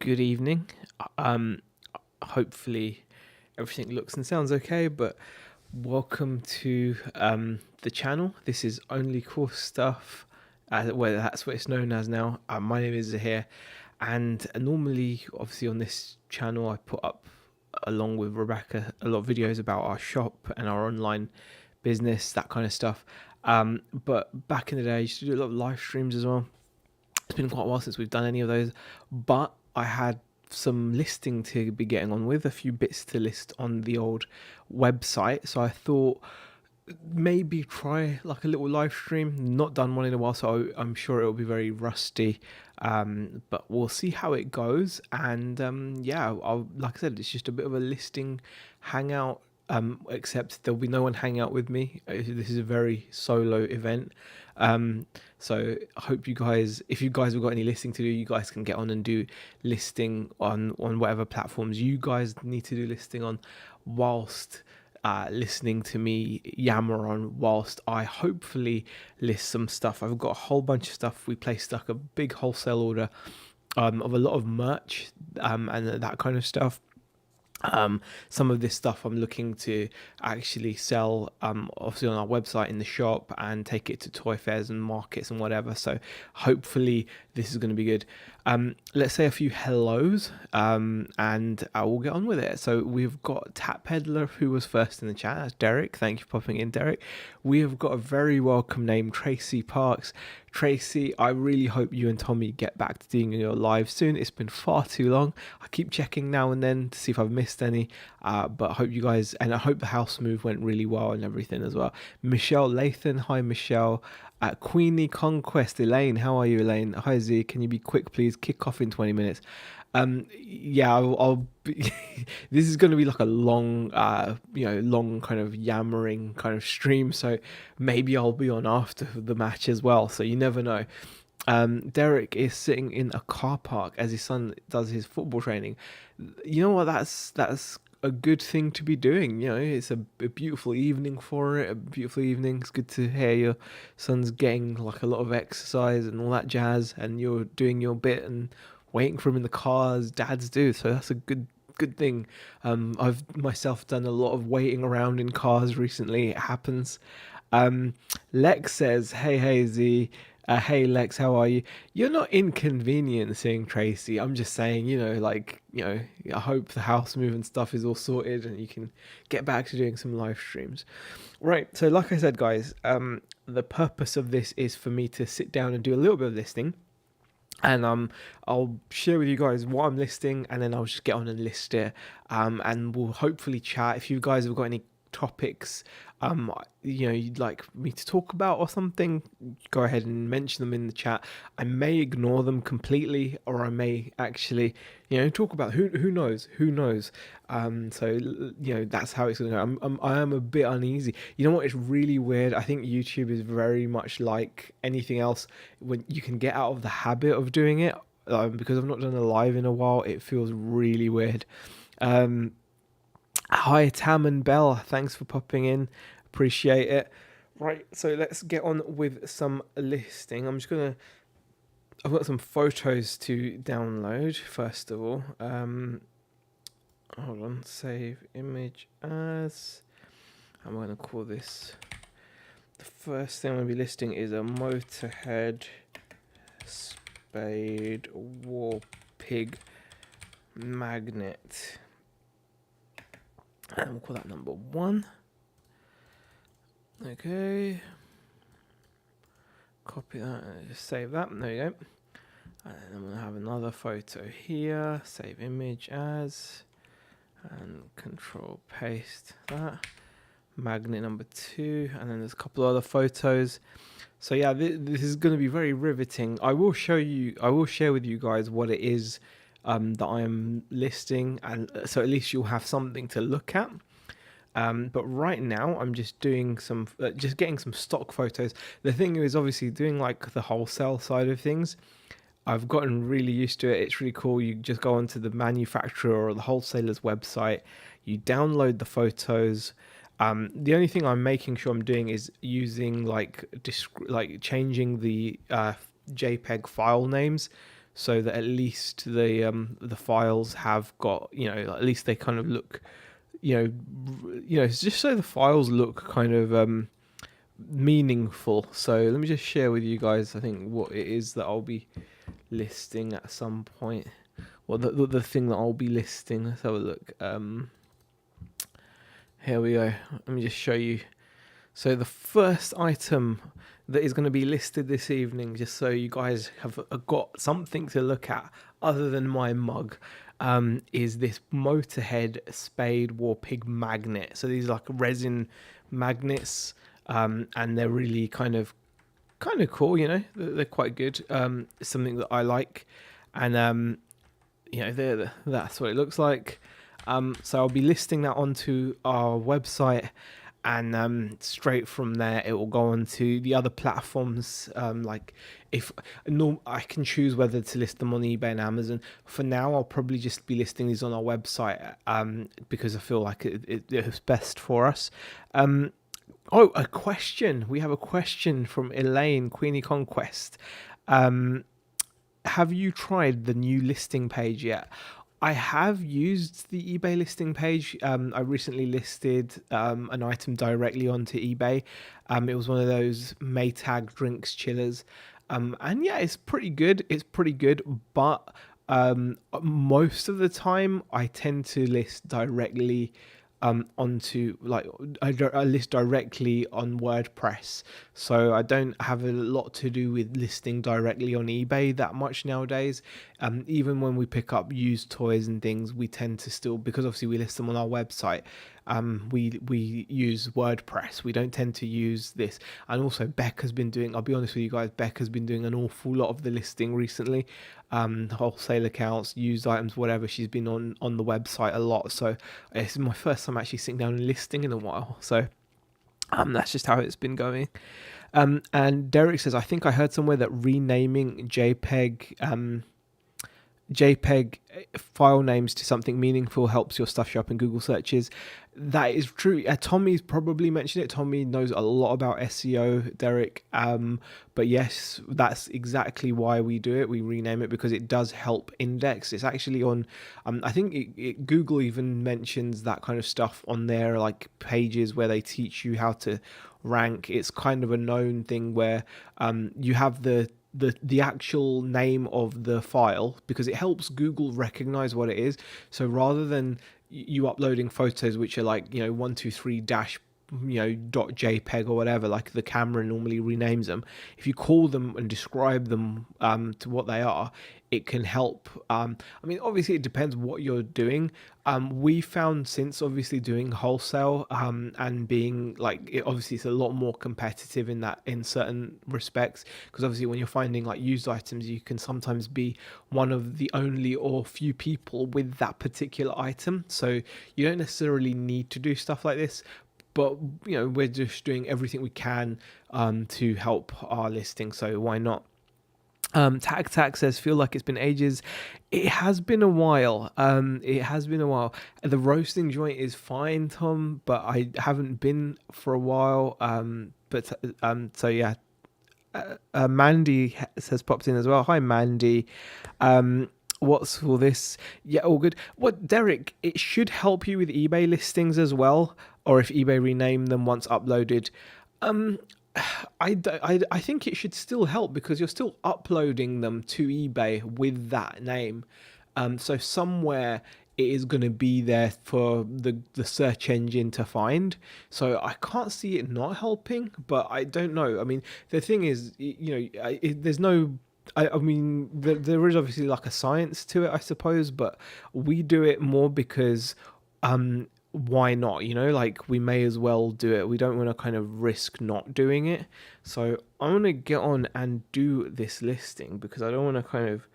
good evening. Um, Hopefully everything looks and sounds okay, but welcome to the channel. This is Only Cool Stuff, well, that's what it's known as now. My name is Zahir, and normally, obviously, on this channel, I put up, along with Rebecca, a lot of videos about our shop and our online business, that kind of stuff. But back in the day, I used to do a lot of live streams as well. It's been quite a while since we've done any of those, but I had some listing to be getting on with, a few bits to list on the old website. So I thought maybe try like a little live stream. Not done one in a while, so I'm sure it'll be very rusty. But we'll see how it goes. And yeah, like I said, it's just a bit of a listing hangout. Except there'll be no one hang out with me. This is a very solo event. So I hope you guys, if you guys have got any listing to do, you guys can get on and do listing on whatever platforms you guys need to do listing on, whilst listening to me yammer on, whilst I hopefully list some stuff. I've got a whole bunch of stuff. We placed like a big wholesale order of a lot of merch and that kind of stuff. Some of this stuff I'm looking to actually sell, obviously on our website in the shop, and take it to toy fairs and markets and whatever. So hopefully this is going to be good. Let's say a few hellos, and I will get on with it. So we've got Tap Peddler, who was first in the chat. That's Derek. Thank you for popping in, Derek. We have got a very welcome name, Tracy Parks. Tracy, I really hope you and Tommy get back to doing your live soon. It's been far too long. I keep checking now and then to see if I've missed any, but I hope you guys, and I hope the house move went really well and everything as well. Michelle Lathan, hi Michelle. Queenie Conquest, Elaine, how are you, Elaine? Hi Z, can you be quick please? Kick off in 20 minutes. Yeah, I'll be this is going to be like a long, long kind of yammering kind of stream. So maybe I'll be on after the match as well. So you never know. Derek is sitting in a car park as his son does his football training. You know what? That's a good thing to be doing. You know, it's a beautiful evening for it. A beautiful evening. It's good to hear your son's getting like a lot of exercise and all that jazz, and you're doing your bit and waiting for him in the car as dads do. So that's a good thing. I've myself done a lot of waiting around in cars recently. It happens. Lex says, hey Z. Hey Lex, how are you? You're not inconveniencing Tracy. I'm just saying, I hope the house move and stuff is all sorted and you can get back to doing some live streams. Right, so like I said, guys, the purpose of this is for me to sit down and do a little bit of listing. And I'll share with you guys what I'm listing, and then I'll just get on and list it. And we'll hopefully chat. If you guys have got any topics you'd like me to talk about or something, go ahead and mention them in the chat. I may ignore them completely, or I may actually talk about who knows. So that's how it's gonna go. I am a bit uneasy. You know what, it's really weird. I think YouTube is very much like anything else. When you can get out of the habit of doing it, because I've not done a live in a while, it feels really weird. Hi Tam and Bell, thanks for popping in, appreciate it. Right, so let's get on with some listing. I've got some photos to download first of all. Hold on, save image as, I'm going to call this, the first thing I'm going to be listing is a Motorhead Spade War Pig magnet. And we'll call that number 1. Okay. Copy that and just save that. There you go. And then I'm going to have another photo here. Save image as. And control paste that. Magnet number 2. And then there's a couple of other photos. So yeah, this is going to be very riveting. I will share with you guys what it is that I am listing, and so at least you'll have something to look at. But right now I'm just doing some, just getting some stock photos. The thing is, obviously, doing like the wholesale side of things, I've gotten really used to it. It's really cool. You just go onto the manufacturer or the wholesaler's website, you download the photos. The only thing I'm making sure I'm doing is using like changing the JPEG file names. so that at least the files have got, at least they kind of look, it's just so the files look kind of meaningful. So let me just share with you guys, I think, what it is that I'll be listing at some point. Well, the thing that I'll be listing. Let's have a look. Here we go. Let me just show you. So the first item that is going to be listed this evening, just so you guys have got something to look at other than my mug, is this Motorhead Spade War Pig magnet. So these are like resin magnets, and they're really kind of cool. They're quite good. It's something that I like, and that's what it looks like. So I'll be listing that onto our website, and straight from there it will go on to the other platforms. Like if I can choose whether to list them on eBay and Amazon. For now, I'll probably just be listing these on our website, because I feel like it's best for us. Oh, a question. We have a question from Elaine, Queenie Conquest. Have you tried the new listing page yet? I have used the eBay listing page. I recently listed an item directly onto eBay. It was one of those Maytag drinks chillers. And yeah, it's pretty good. But most of the time I tend to list directly onto, like, I list directly on WordPress, so I don't have a lot to do with listing directly on eBay that much nowadays. Even when we pick up used toys and things, we tend to still, because obviously we list them on our website, we use WordPress. We don't tend to use this. And also Beck has been doing, I'll be honest with you guys, Beck has been doing an awful lot of the listing recently. Wholesale accounts, used items, whatever. She's been on the website a lot, so it's my first time actually sitting down and listing in a while. So that's just how it's been going. And Derek says, I think I heard somewhere that renaming JPEG file names to something meaningful helps your stuff show up in Google searches. That is true. Tommy's probably mentioned it. Tommy knows a lot about SEO, Derek. But yes, that's exactly why we do it. We rename it because it does help index. It's actually on, I think Google even mentions that kind of stuff on their like pages where they teach you how to rank. It's kind of a known thing where you have the actual name of the file, because it helps Google recognize what it is. So rather than you uploading photos which are like 123 dash dot JPEG or whatever, like the camera normally renames them, if you call them and describe them to what they are, it can help. I mean, obviously it depends what you're doing. We found, since obviously doing wholesale and being like, obviously it's a lot more competitive in certain respects, because obviously when you're finding like used items, you can sometimes be one of the only or few people with that particular item, so you don't necessarily need to do stuff like this. But we're just doing everything we can to help our listing, so why not? Tac says, feel like it's been ages. It has been a while. The roasting joint is fine, Tom, but I haven't been for a while. So yeah. Mandy has popped in as well. Hi, Mandy. What's all this? Yeah, all good. What, Derek? It should help you with eBay listings as well, or if eBay rename them once uploaded. I think it should still help, because you're still uploading them to eBay with that name. So somewhere it is going to be there for the search engine to find. So I can't see it not helping, but I don't know. I mean, the thing is, there's no... I mean, there is obviously like a science to it, I suppose, but we do it more because... why not? Like, we may as well do it. We don't want to kind of risk not doing it. So I want to get on and do this listing, because I don't want to kind of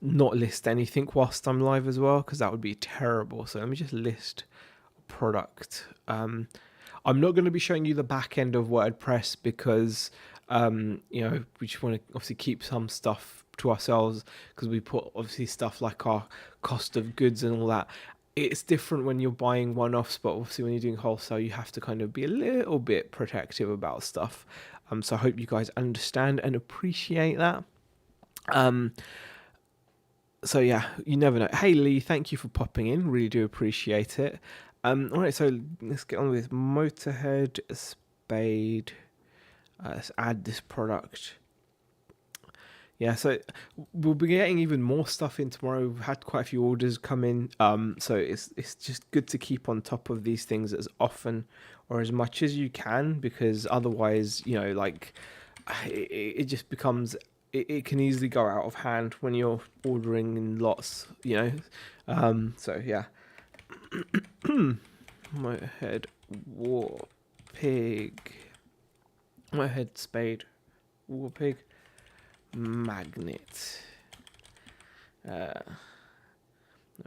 not list anything whilst I'm live as well, because that would be terrible. So let me just list product. I'm not going to be showing you the back end of WordPress, because we just want to obviously keep some stuff to ourselves, because we put obviously stuff like our cost of goods and all that. It's different when you're buying one-offs, but obviously when you're doing wholesale, you have to kind of be a little bit protective about stuff. So I hope you guys understand and appreciate that. So yeah, you never know. Hey Lee, thank you for popping in. Really do appreciate it. All right, so let's get on with Motorhead spade. Let's add this product. Yeah, so we'll be getting even more stuff in tomorrow. We've had quite a few orders come in, so it's just good to keep on top of these things as often or as much as you can, because otherwise, you know, like it just becomes it can easily go out of hand when you're ordering in lots, you know. So yeah, Motorhead war pig, Motorhead spade war pig magnet. There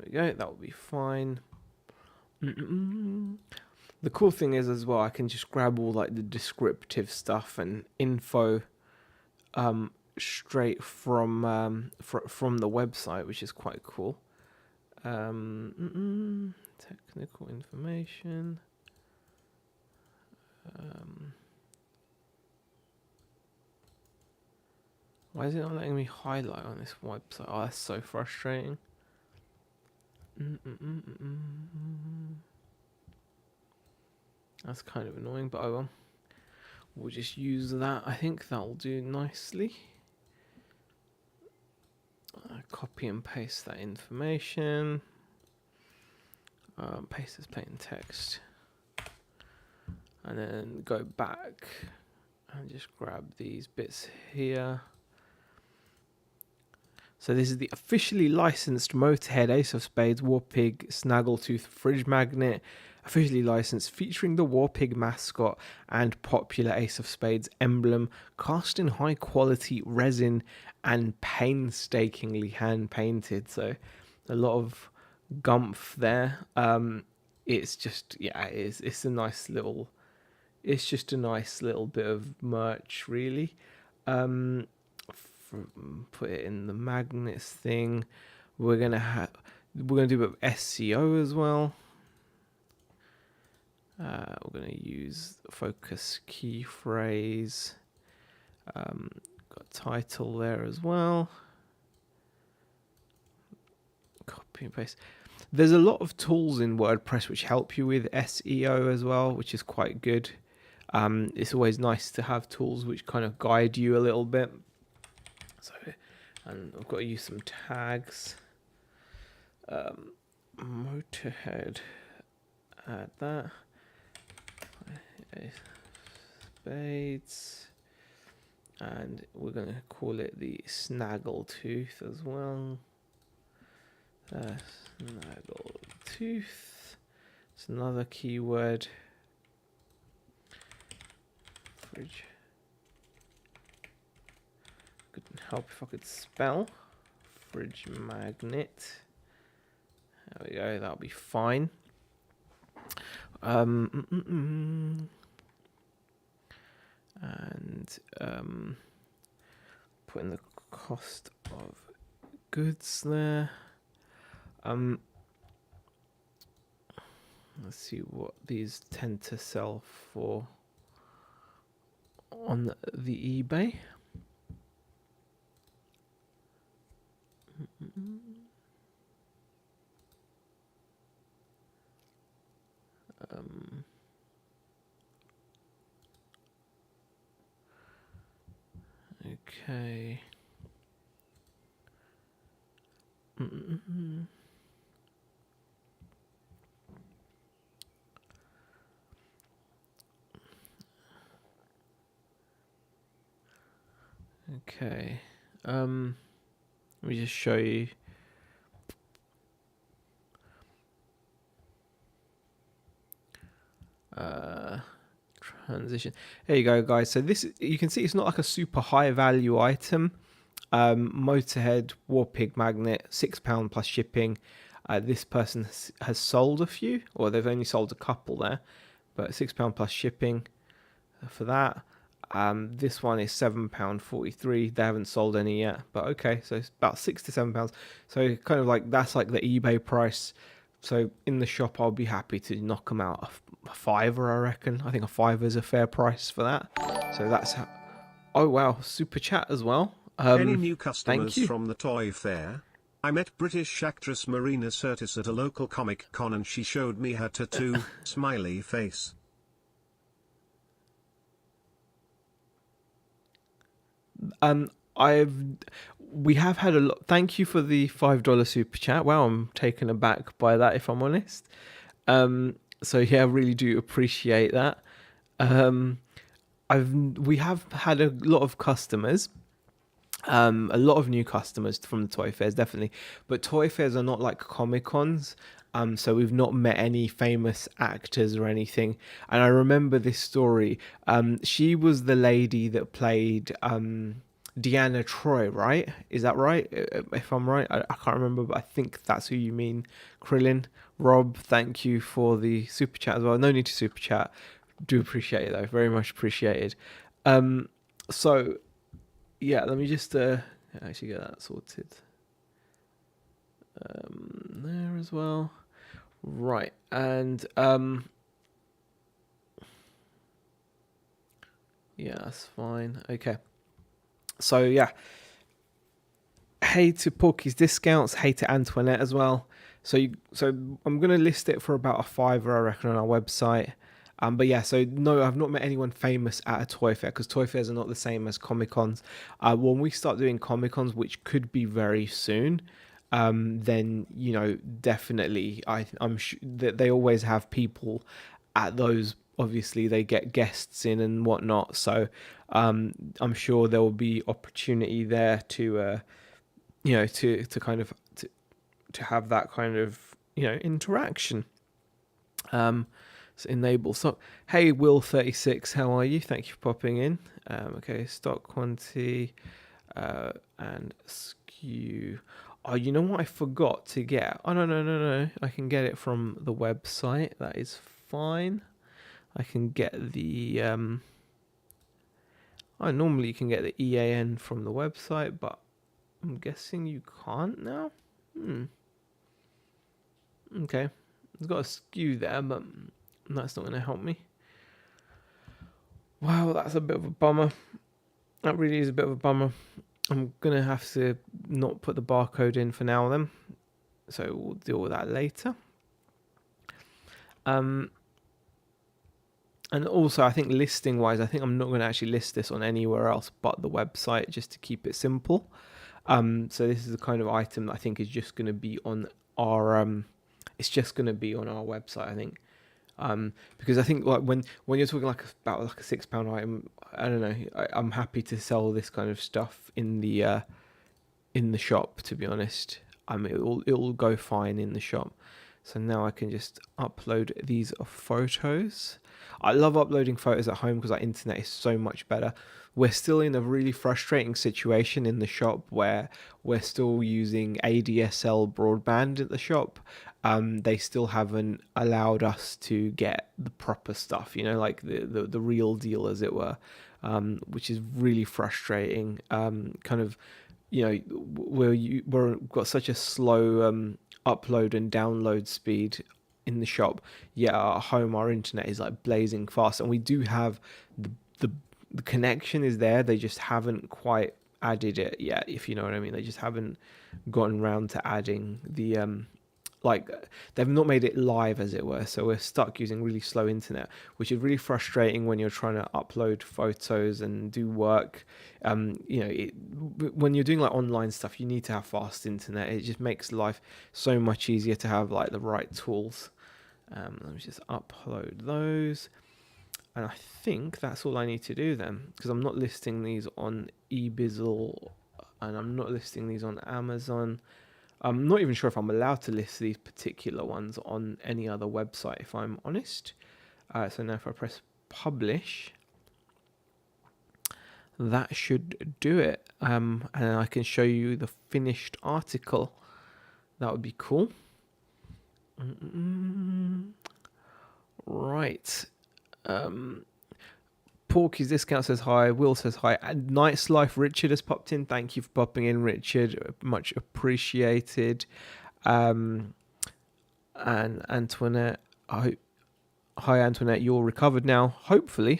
we go. That will be fine. The cool thing is as well, I can just grab all like the descriptive stuff and info straight from the website, which is quite cool. Technical information. Why is it not letting me highlight on this website? Oh, that's so frustrating. That's kind of annoying, but oh well. We'll just use that. I think that'll do nicely. Copy and paste that information. Paste as plain text. And then go back and just grab these bits here. So this is the officially licensed Motorhead Ace of Spades Warpig Snaggletooth Fridge Magnet, officially licensed, featuring the Warpig mascot and popular Ace of Spades emblem, cast in high quality resin and painstakingly hand painted. So a lot of gumph there. It's just, yeah, it's a nice little, it's just a nice little bit of merch, really. Put it in the magnets thing. We're gonna do a bit of SEO as well. We're gonna use focus key phrase. Got title there as well. Copy and paste. There's a lot of tools in WordPress which help you with SEO as well, which is quite good. It's always nice to have tools which kind of guide you a little bit. So, and I've got to use some tags. Motorhead, add that. Spades, and we're going to call it the Snaggletooth as well. Snaggletooth. It's another keyword. Fridge. Couldn't help if I could spell. Fridge magnet. There we go. That'll be fine. And put in the cost of goods there. Let's see what these tend to sell for on the eBay. Okay. Okay. Let me just show you. Transition. There you go, guys. So this, you can see it's not like a super high value item. Motorhead Warpig magnet, £6 plus shipping. This person has sold a few, or they've only sold a couple there, but £6 plus shipping for that. This one is £7.43. They haven't sold any yet, but okay, so it's about £6 to £7. So kind of like that's like the eBay price. So in the shop, I'll be happy to knock them out a fiver, I reckon. I think a fiver is a fair price for that. So that's how. Oh wow, super chat as well. Any new Thank customers you. from the toy fair? I met British actress Marina Sirtis at a local Comic Con and she showed me her tattoo, smiley face. I've we have had a lot. Thank you for the $5 super chat. Wow, I'm taken aback by that, if I'm honest. So yeah, I really do appreciate that. Um, we have had a lot of customers, a lot of new customers from the toy fairs, definitely. But toy fairs are not like Comic Cons. So we've not met any famous actors or anything. And I remember this story. She was the lady that played Deanna Troy, right? Is that right? If I'm right, I can't remember, but I think that's who you mean, Krillin. Rob, thank you for the super chat as well. No need to super chat. Do appreciate it though, very much appreciated. So yeah, let me just actually get that sorted there as well. Right, and yeah, that's fine. Okay, so yeah, hey to Porky's Discounts, hey to Antoinette as well. So I'm gonna list it for about a $5, I reckon, on our website. But yeah, so no, I've not met anyone famous at a toy fair because toy fairs are not the same as Comic Cons. When we start doing Comic Cons, which could be very soon, then definitely I'm sure that they always have people at those. Obviously, they get guests in and whatnot, so I'm sure there will be opportunity there to to kind of to have that kind of interaction. So enable. So hey, Will36, how are you? Thank you for popping in. Okay, stock quantity and skew. Oh, you know what I forgot to get? Oh no. I can get it from the website. That is fine. I can get the normally you can get the EAN from the website, but I'm guessing you can't now. Okay. It's got a skew there, but that's not going to help me. Wow, that's a bit of a bummer. That really is a bit of a bummer. I'm going to have to not put the barcode in for now then. So we'll deal with that later. And also, I think listing-wise, I think I'm not going to actually list this on anywhere else but the website just to keep it simple. So this is the kind of item that I think is just going to be on our... it's just going to be on our website, I think. Because I think like when you're talking about like a £6 item, I don't know, I'm happy to sell this kind of stuff in the shop. To be honest, it'll go fine in the shop. So now I can just upload these photos. I love uploading photos at home because our internet is so much better. We're still in a really frustrating situation in the shop where we're still using ADSL broadband at the shop. They still haven't allowed us to get the proper stuff, like the real deal, as it were, which is really frustrating. Kind of, we've got such a slow upload and download speed in the shop. Yet at home, our internet is like blazing fast, and we do have the connection is there. They just haven't quite added it yet, if you know what I mean. They just haven't gotten around to adding the they've not made it live, as it were. So we're stuck using really slow internet, which is really frustrating when you're trying to upload photos and do work. When you're doing like online stuff, you need to have fast internet. It just makes life so much easier to have like the right tools. Let me just upload those. And I think that's all I need to do then, because I'm not listing these on eBizzle and I'm not listing these on Amazon. I'm not even sure if I'm allowed to list these particular ones on any other website, if I'm honest. So now if I press publish, that should do it. And I can show you the finished article. That would be cool. Right. Porky's Discount says hi. Will says hi. And Night's Life Richard has popped in. Thank you for popping in, Richard. Much appreciated. And Antoinette, hi Antoinette. You're recovered now. Hopefully.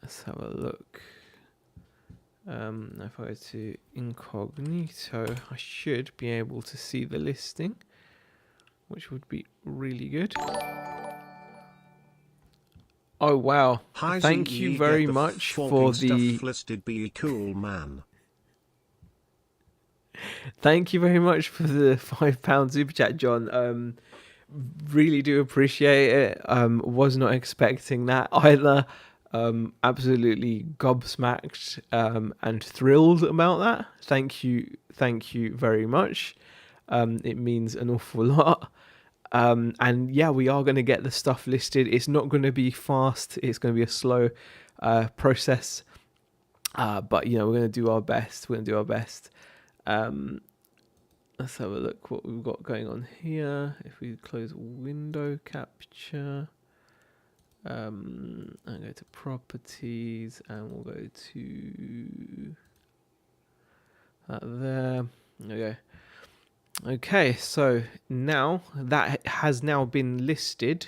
Let's have a look. If I go to incognito, I should be able to see the listing, which would be really good. Oh wow! Hi Thank you ZE, get very the much for forking the. stuff listed. Be cool, man. Thank you very much for the £5 super chat, John. Really do appreciate it. Was not expecting that either. Absolutely gobsmacked and thrilled about that. Thank you very much. It means an awful lot. And yeah, we are going to get the stuff listed. It's not going to be fast. It's going to be a slow process. But you know, we're going to do our best. We're going to do our best. Let's have a look what we've got going on here. If we close window capture, and go to properties, and we'll go to there. Okay. Okay, so now that has now been listed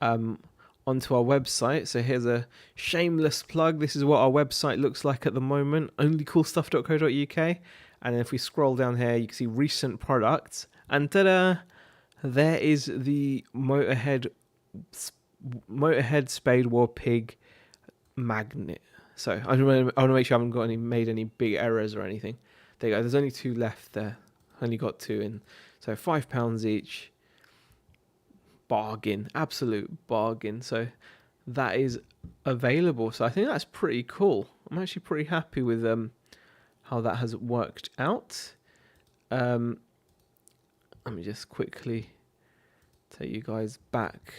onto our website. So here's a shameless plug. This is what our website looks like at the moment, onlycoolstuff.co.uk. And if we scroll down here, you can see recent products. And ta-da! There is the Motorhead Spade War Pig magnet. So I want to make sure I haven't got made any big errors or anything. There you go. There's only 2 left there. Only got 2 in. So £5 each. Bargain. Absolute bargain. So that is available. So I think that's pretty cool. I'm actually pretty happy with how that has worked out. Let me just quickly take you guys back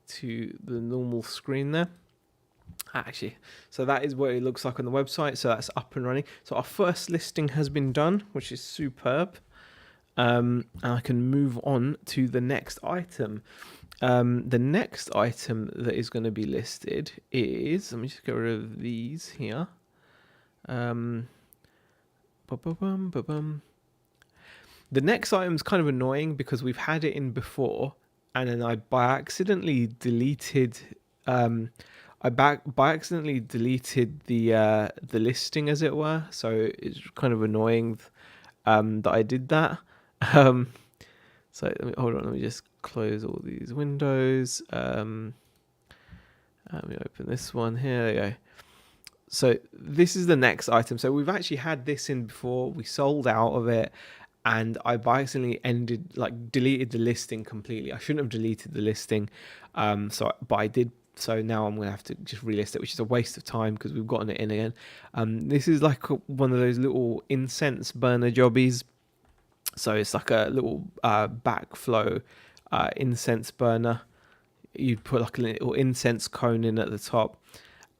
to the normal screen there. Actually, so that is what it looks like on the website. So that's up and running. So our first listing has been done, which is superb. And I can move on to the next item. The next item that is going to be listed is, let me just get rid of these here. The next item is kind of annoying because we've had it in before, and then I by accidentally deleted the listing, as it were. So it's kind of annoying that I did that. So hold on, let me just close all these windows. Let me open this one here. There you go. So this is the next item. So we've actually had this in before. We sold out of it, and I by accidentally deleted the listing completely. I shouldn't have deleted the listing, but I did. So now I'm gonna have to just relist it, which is a waste of time because we've gotten it in again. This is like one of those little incense burner jobbies. So it's like a little backflow incense burner. You'd put like a little incense cone in at the top,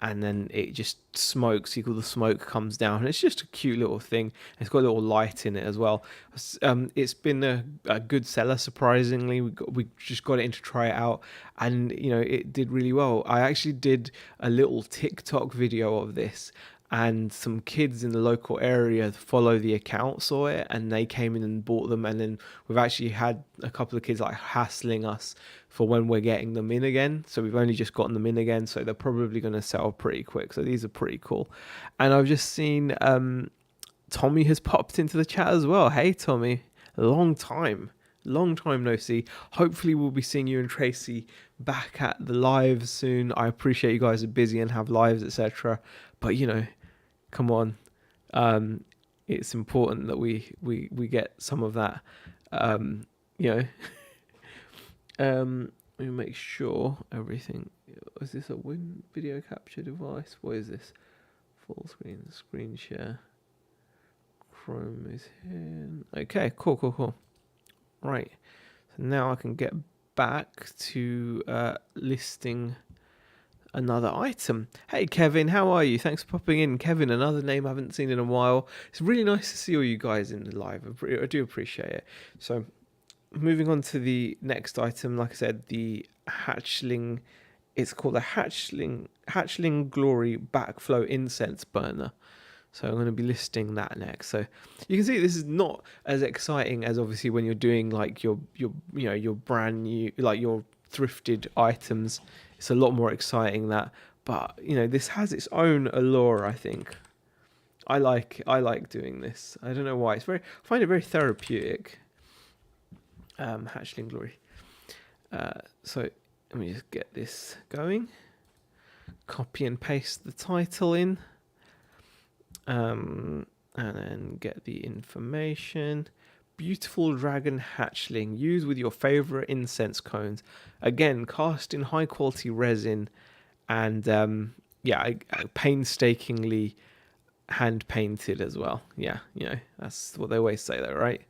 and then it just smokes. You call the smoke comes down. And it's just a cute little thing. It's got a little light in it as well. It's been a good seller, surprisingly. We just got it in to try it out, and you know it did really well. I actually did a little TikTok video of this, and some kids in the local area follow the account saw it, and they came in and bought them. And then we've actually had a couple of kids like hassling us for when we're getting them in again. So we've only just gotten them in again, so they're probably going to sell pretty quick. So these are pretty cool. And I've just seen Tommy has popped into the chat as well. Hey Tommy, long time no see. Hopefully we'll be seeing you and Tracy back at the lives soon. I appreciate you guys are busy and have lives, etc., but you know, come on, it's important that we get some of that. You know, let me make sure everything. Is this a video capture device? What is this? Full screen share. Chrome is here. Okay, cool. Right, so now I can get back to listing another item. Hey Kevin, how are you? Thanks for popping in. Kevin, another name I haven't seen in a while. It's really nice to see all you guys in the live. I do appreciate it. So moving on to the next item, like I said, the hatchling. It's called the hatchling glory backflow incense burner. So I'm going to be listing that next. So you can see this is not as exciting as obviously when you're doing like your brand new, like your thrifted items. It's a lot more exciting that, but you know, this has its own allure, I think. I like doing this. I don't know why. I find it very therapeutic. Hatchling Glory. So let me just get this going. Copy and paste the title in. And then get the information. Beautiful dragon hatchling. Use with your favorite incense cones. Again, cast in high quality resin, and I painstakingly hand painted as well. Yeah, that's what they always say, though, right?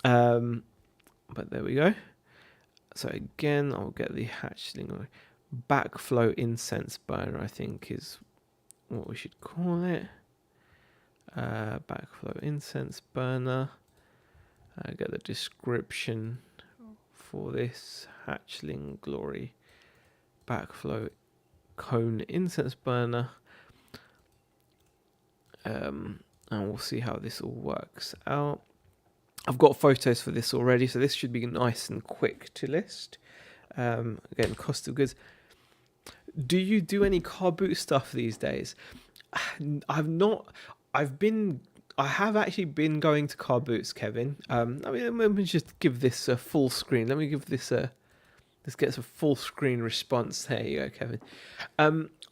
But there we go. So again, I'll get the hatchling backflow incense burner, I think is what we should call it. Backflow incense burner. Get the description for this hatchling glory backflow cone incense burner. And we'll see how this all works out. I've got photos for this already, so this should be nice and quick to list. Again, cost of goods. Do you do any car boot stuff these days? I've not. I have actually been going to car boots, Kevin. Let me just give this a full screen. Let me give this a. This gets a full screen response. There you go, Kevin.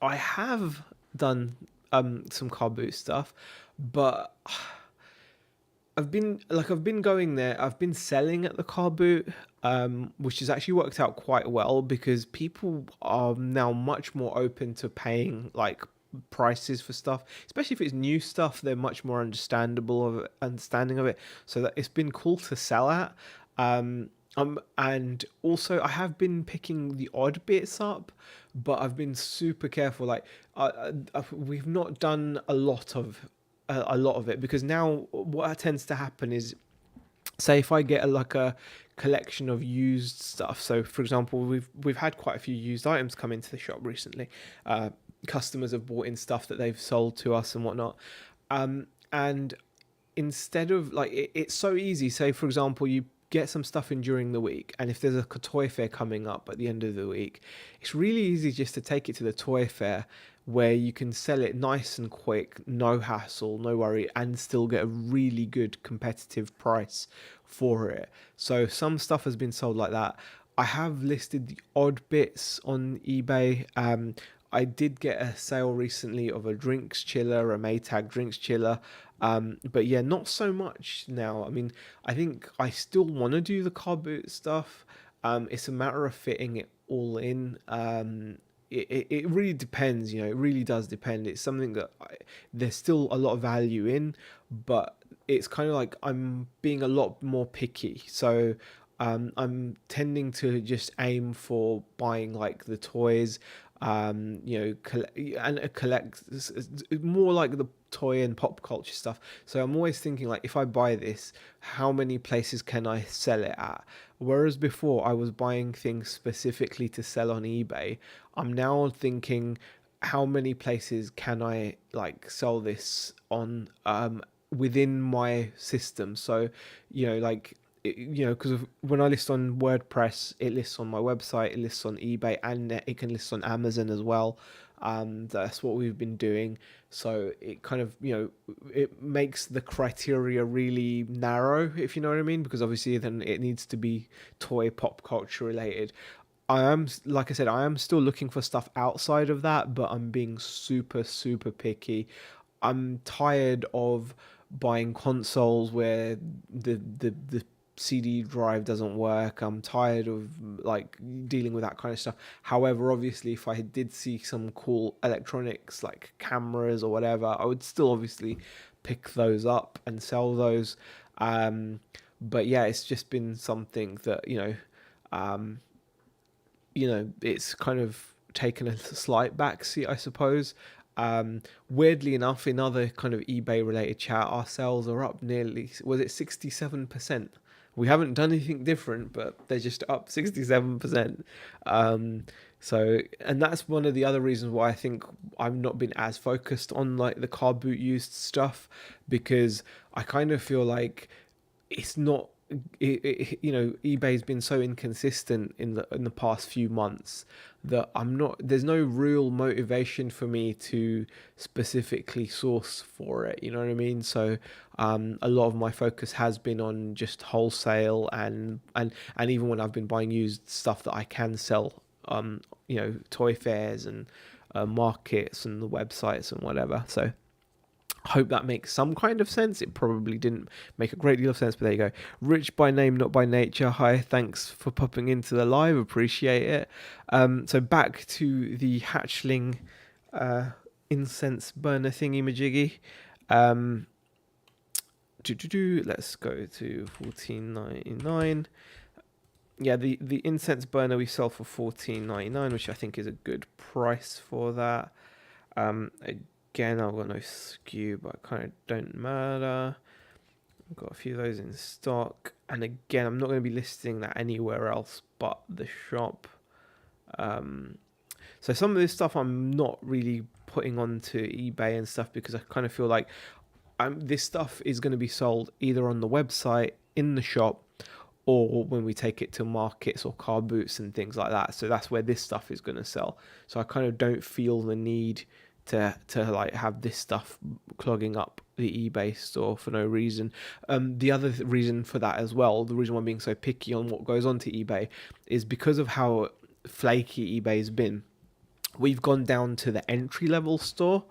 I have done some car boot stuff, but I've been going there. I've been selling at the car boot, which has actually worked out quite well because people are now much more open to paying like prices for stuff, especially if it's new stuff. They're much more understanding of it. So that it's been cool to sell at. And also I have been picking the odd bits up, but I've been super careful. Like we've not done a lot of it because now what tends to happen is, say if I get a collection of used stuff. So for example, we've had quite a few used items come into the shop recently. Customers have bought in stuff that they've sold to us and whatnot. And instead of it's so easy. Say for example, you get some stuff in during the week, and if there's a toy fair coming up at the end of the week, it's really easy just to take it to the toy fair where you can sell it nice and quick, no hassle, no worry, and still get a really good competitive price for it. So some stuff has been sold like that. I have listed the odd bits on eBay. I did get a sale recently of a drinks chiller, a Maytag drinks chiller. But yeah, not so much now. I mean, I think I still want to do the car boot stuff. It's a matter of fitting it all in. It really depends, it really does depend. It's something that there's still a lot of value in, but it's kind of like I'm being a lot more picky. So I'm tending to just aim for buying like the toys, collect more like the toy and pop culture stuff. So I'm always thinking like, if I buy this, how many places can I sell it at? Whereas before I was buying things specifically to sell on eBay, I'm now thinking, how many places can I like sell this on within my system? So because when I list on WordPress, it lists on my website, it lists on eBay, and it can list on Amazon as well. That's what we've been doing. So it kind of, it makes the criteria really narrow, if you know what I mean, because obviously then it needs to be toy pop culture related. Like I said, I am still looking for stuff outside of that, but I'm being super, super picky. I'm tired of buying consoles where the CD drive doesn't work. I'm tired of like dealing with that kind of stuff. However, obviously, if I did see some cool electronics like cameras or whatever, I would still obviously pick those up and sell those. But yeah, it's just been something that it's kind of taken a slight backseat, I suppose. Weirdly enough, in other kind of eBay related chat, our sales are up nearly, was it 67%? We haven't done anything different, but they're just up 67%. So, and that's one of the other reasons why I think I've not been as focused on like the car boot used stuff, because I kind of feel like it's not eBay's been so inconsistent in the past few months that there's no real motivation for me to specifically source for it, you know what I mean? So a lot of my focus has been on just wholesale, and even when I've been buying used stuff that I can sell, toy fairs and markets and the websites and whatever. So hope that makes some kind of sense. It probably didn't make a great deal of sense, but there you go. Rich by name, not by nature. Hi, thanks for popping into the live. Appreciate it. So back to the hatchling incense burner thingy majiggy. Let's go to 14.99. Yeah, the incense burner we sell for 14.99, which I think is a good price for that. Again, I've got no skew, but kind of don't matter. I've got a few of those in stock, and again, I'm not going to be listing that anywhere else but the shop. So some of this stuff I'm not really putting onto eBay and stuff because I kind of feel like this stuff is going to be sold either on the website, in the shop, or when we take it to markets or car boots and things like that. So that's where this stuff is going to sell. So I kind of don't feel the need to like have this stuff clogging up the eBay store for no reason. The other reason for that as well, the reason why I'm being so picky on what goes onto eBay, is because of how flaky eBay's been. We've gone down to the entry level store.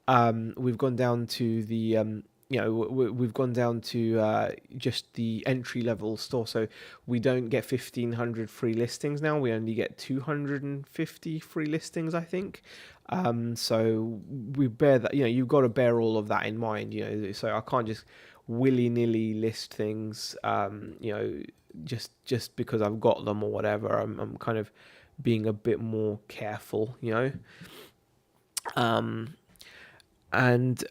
We've gone down to the we've gone down to just the entry level store, so we don't get 1,500 free listings now. We only get 250 free listings, I think. So we bear that, you've got to bear all of that in mind, so I can't just willy-nilly list things, just because I've got them or whatever. I'm kind of being a bit more careful, And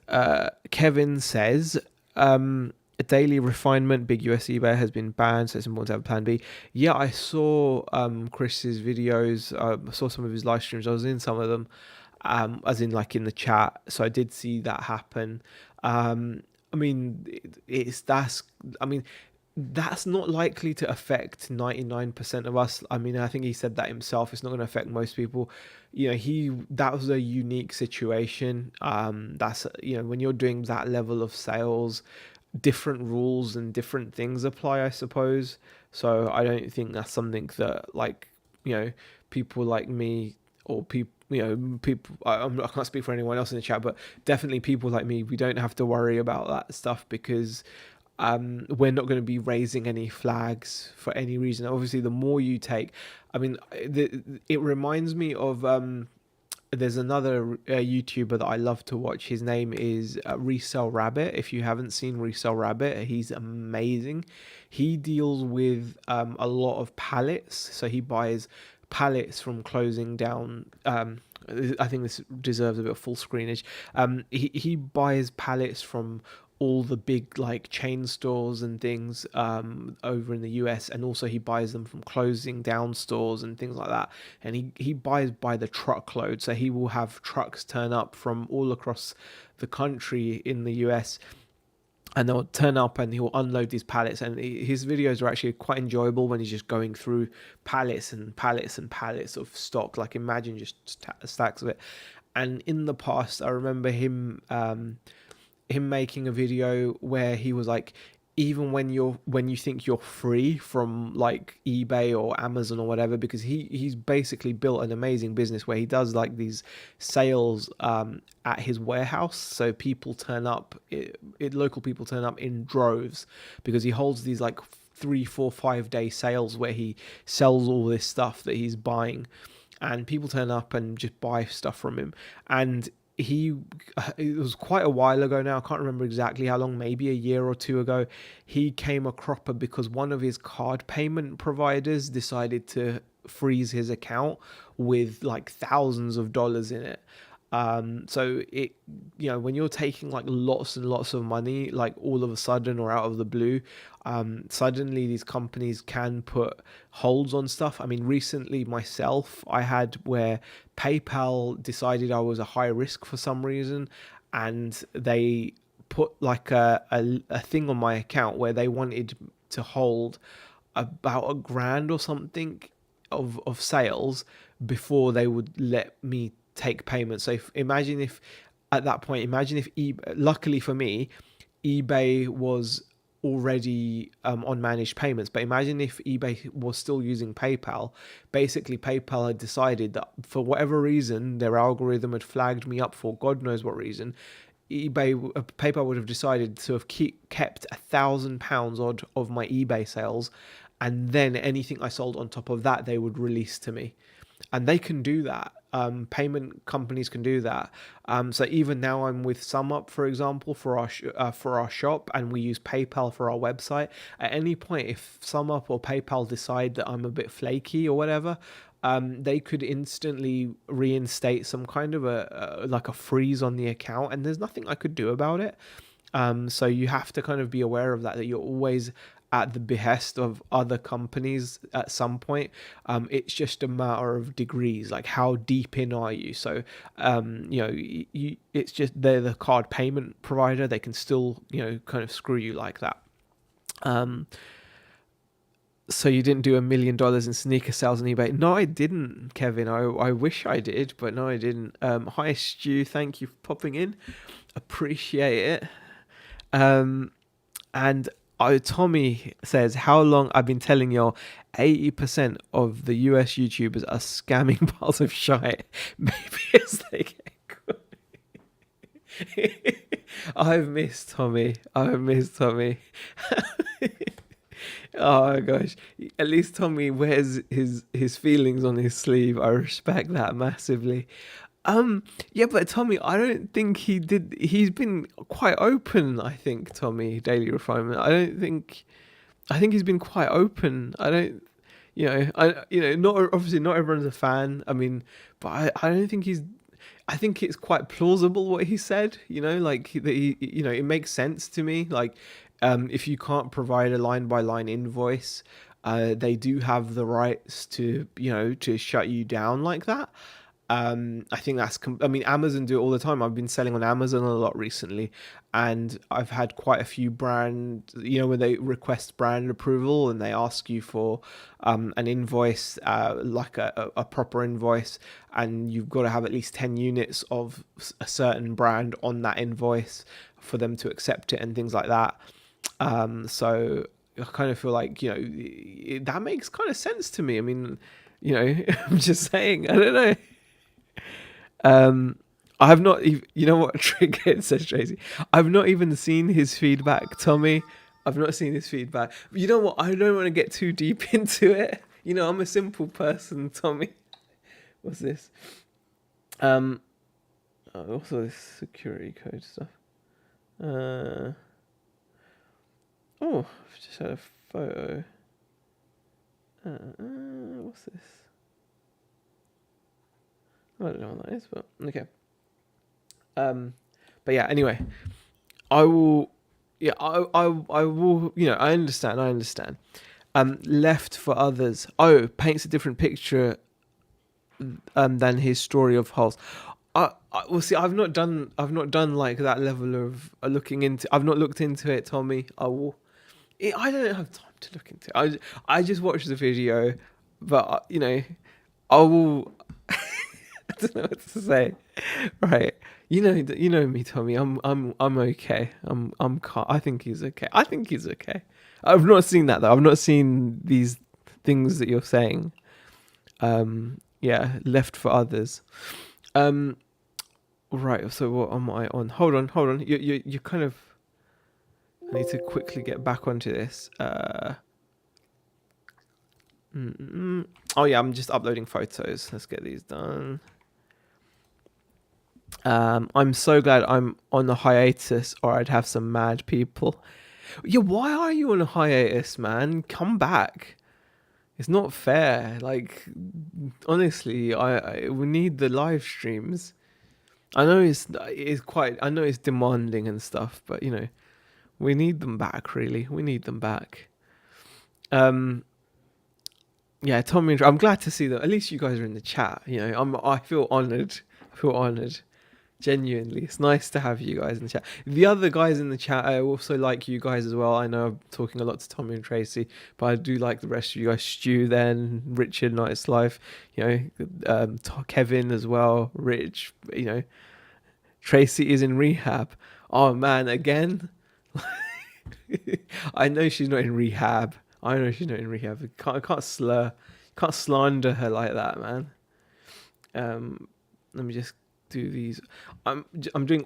Kevin says, a daily refinement, big US eBay has been banned, so it's important to have a plan B. Yeah, I saw Chris's videos. I saw some of his live streams. I was in some of them, as in like in the chat. So I did see that happen. I mean, that's not likely to affect 99% of us. I mean, I think he said that himself. It's not going to affect most people. That was a unique situation. That's, when you're doing that level of sales, different rules and different things apply, I suppose. So I don't think that's something that people like me or people, I can't speak for anyone else in the chat, but definitely people like me, we don't have to worry about that stuff because we're not going to be raising any flags for any reason. Obviously, the more you take, it reminds me of there's another YouTuber that I love to watch. His name is Resell Rabbit. If you haven't seen Resell Rabbit, he's amazing. He deals with a lot of pallets, so he buys pallets from closing down. I think this deserves a bit of full screenage. He buys pallets from all the big like chain stores and things over in the US, and also he buys them from closing down stores and things like that, and he buys by the truckload. So he will have trucks turn up from all across the country in the US, and they'll turn up and he'll unload these pallets, and his videos are actually quite enjoyable when he's just going through pallets and pallets and pallets of stock. Like imagine just stacks of it. And in the past I remember him making a video where he was like, even when you think you're free from like eBay or Amazon or whatever, because he's basically built an amazing business where he does like these sales at his warehouse. So people turn up, local people turn up in droves because he holds these like 3, 4, 5 day sales where he sells all this stuff that he's buying, and people turn up and just buy stuff from him. And it was quite a while ago now, I can't remember exactly how long, maybe a year or two ago, he came a cropper because one of his card payment providers decided to freeze his account with like thousands of dollars in it. So it, when you're taking like lots and lots of money, like all of a sudden or out of the blue, suddenly these companies can put holds on stuff. I mean, recently myself, I had where PayPal decided I was a high risk for some reason, and they put like a thing on my account where they wanted to hold about $1,000 or something of sales before they would let me take payment. So imagine if at that point, imagine if luckily for me, eBay was already on managed payments, but imagine if eBay was still using PayPal. Basically, PayPal had decided that for whatever reason, their algorithm had flagged me up for God knows what reason. PayPal would have decided to have kept £1,000 odd of my eBay sales, and then anything I sold on top of that they would release to me, and they can do that. Payment companies can do that. So even now, I'm with SumUp, for example, for our shop, and we use PayPal for our website. At any point, if SumUp or PayPal decide that I'm a bit flaky or whatever, they could instantly reinstate some kind of like a freeze on the account, and there's nothing I could do about it. So you have to kind of be aware of that you're always at the behest of other companies at some point. It's just a matter of degrees, like how deep in are you? So, it's just they're the card payment provider. They can still, kind of screw you like that. So you didn't do $1 million in sneaker sales on eBay? No, I didn't, Kevin. I wish I did, but no, I didn't. Hi, Stu. Thank you for popping in. Appreciate it. And Tommy says, how long I've been telling y'all 80% of the US YouTubers are scamming piles of shite. Maybe as they get good. I've missed Tommy. Oh gosh. At least Tommy wears his feelings on his sleeve. I respect that massively. Yeah, but Tommy, I don't think he did. He's been quite open. I think Tommy Daily Refinement. I think he's been quite open. I don't. Not obviously not everyone's a fan. I mean, but I don't think he's. I think it's quite plausible what he said. Like it makes sense to me. Like, if you can't provide a line by line invoice, they do have the rights to to shut you down like that. I think Amazon do it all the time. I've been selling on Amazon a lot recently, and I've had quite a few brand, when they request brand approval and they ask you for an invoice, like a proper invoice, and you've got to have at least 10 units of a certain brand on that invoice for them to accept it and things like that. So I kind of feel like, that makes kind of sense to me. I mean, I'm just saying, I don't know. I have not even, what triggered, says Tracy. I've not even seen his feedback, Tommy. I've not seen his feedback. But you know what? I don't want to get too deep into it. I'm a simple person, Tommy. What's this? Also this security code stuff. I've just had a photo. What's this? I don't know what that is, but okay. But yeah, anyway, I will. Yeah, I will. I understand. Left for others. Oh, paints a different picture. Than his story of holes. Well, see, I've not done like that level of looking into. I've not looked into it, Tommy. I will. I don't have time to look into it. I just watched the video, but I will. I don't know what to say. Right. You know me, Tommy. I'm okay. I think he's okay. I've not seen that though. I've not seen these things that you're saying. Yeah, left for others. Right. So what am I on? Hold on. You kind of. I need to quickly get back onto this. Oh yeah, I'm just uploading photos. Let's get these done. I'm so glad I'm on a hiatus, or I'd have some mad people. Yeah, why are you on a hiatus, man? Come back. It's not fair. Like, honestly, we need the live streams. I know I know it's demanding and stuff, but we need them back. Really, we need them back. Yeah, Tommy, I'm glad to see that. At least you guys are in the chat. I feel honoured. Genuinely, it's nice to have you guys in the chat. The other guys in the chat, I also like you guys as well. I know I'm talking a lot to Tommy and Tracy, but I do like the rest of you guys. Stu, then Richard, Night's Life, Kevin as well. Rich, Tracy is in rehab. Oh man, again. I know she's not in rehab. I know she's not in rehab. Can't slander her like that, man. Let me just do these. I'm doing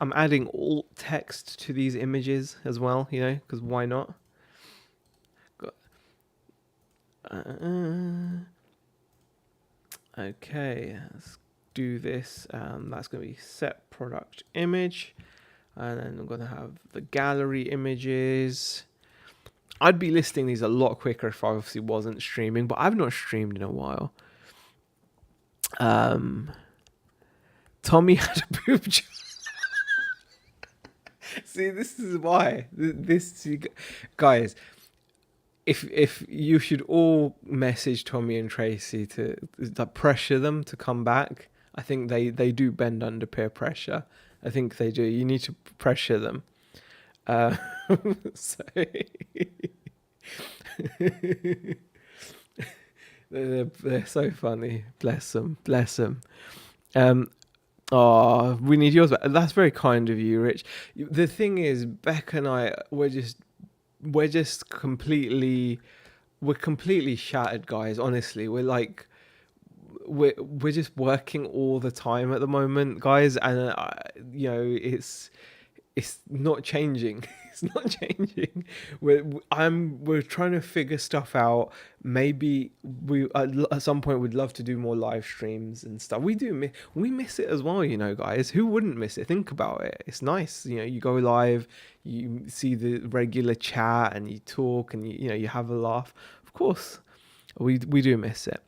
I'm adding alt text to these images as well. Because why not? Okay, let's do this. That's going to be set product image, and then I'm going to have the gallery images. I'd be listing these a lot quicker if I obviously wasn't streaming, but I've not streamed in a while. Tommy had a boob job. See, this is why. Guys, if you should all message Tommy and Tracy to pressure them to come back. I think they do bend under peer pressure. I think they do. You need to pressure them. So they're so funny. Bless them. Oh, we need yours back. That's very kind of you, Rich. The thing is, Beck and I, we're completely shattered, guys. Honestly, we're just working all the time at the moment, guys, and it's not changing. It's not changing. We're trying to figure stuff out. Maybe we at some point would love to do more live streams and stuff. We miss it as well, guys. Who wouldn't miss it? Think about it. It's nice, you go live, you see the regular chat, and you talk, and you have a laugh. Of course, we do miss it.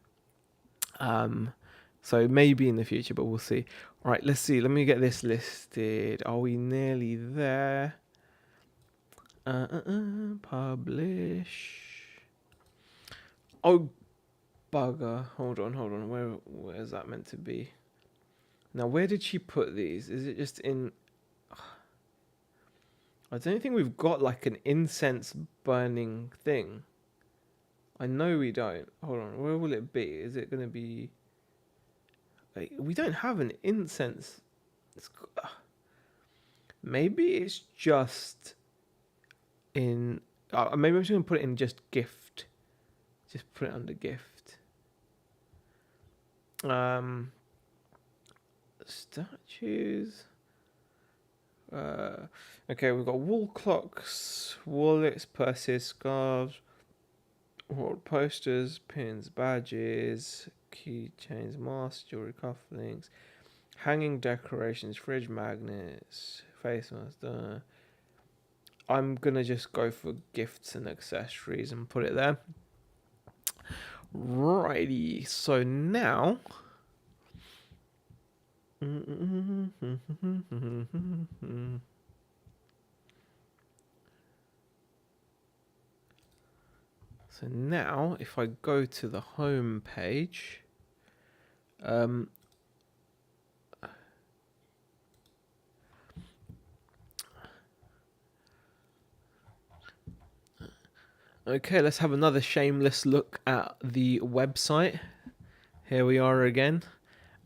So maybe in the future, but we'll see. All right, let's see. Let me get this listed. Are we nearly there? Publish. Oh, bugger. Hold on. Where is that meant to be? Now, where did she put these? Is it just in... I don't think we've got like an incense burning thing. I know we don't. Hold on. Where will it be? Is it going to be... We don't have an incense. Maybe it's just in... maybe I'm just going to put it in just gift. Just put it under gift. Statues. Okay, we've got wall clocks, wallets, purses, scarves, wall posters, pins, badges, keychains, masks, jewelry, cufflinks, hanging decorations, fridge magnets, face masks. I'm gonna just go for gifts and accessories and put it there. Righty, so now if I go to the home page, okay, let's have another shameless look at the website. Here we are again.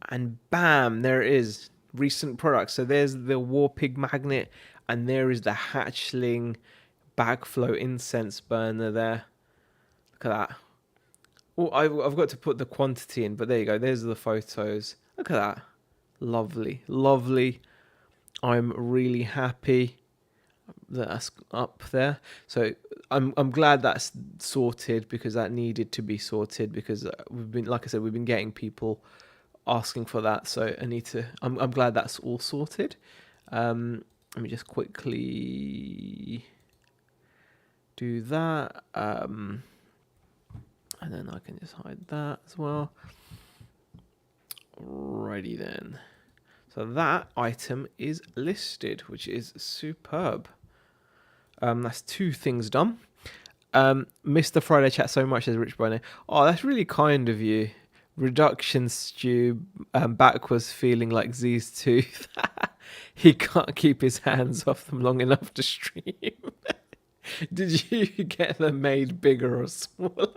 And bam, there it is. Recent products. So there's the War Pig magnet, and there is the Hatchling Bagflow incense burner there. Look at that. Oh, I've got to put the quantity in, but there you go. There's the photos. Look at that. Lovely. I'm really happy that that's up there. So I'm glad that's sorted, because that needed to be sorted, because we've been getting people asking for that, so I'm glad that's all sorted. Let me just quickly do that, and then I can just hide that as well. Alrighty then, so that item is listed, which is superb. That's 2 things done. Mr. Friday chat so much, as Rich Bono. Oh, that's really kind of you. Reduction stew. Back was feeling like Z's tooth. He can't keep his hands off them long enough to stream. Did you get them made bigger or smaller?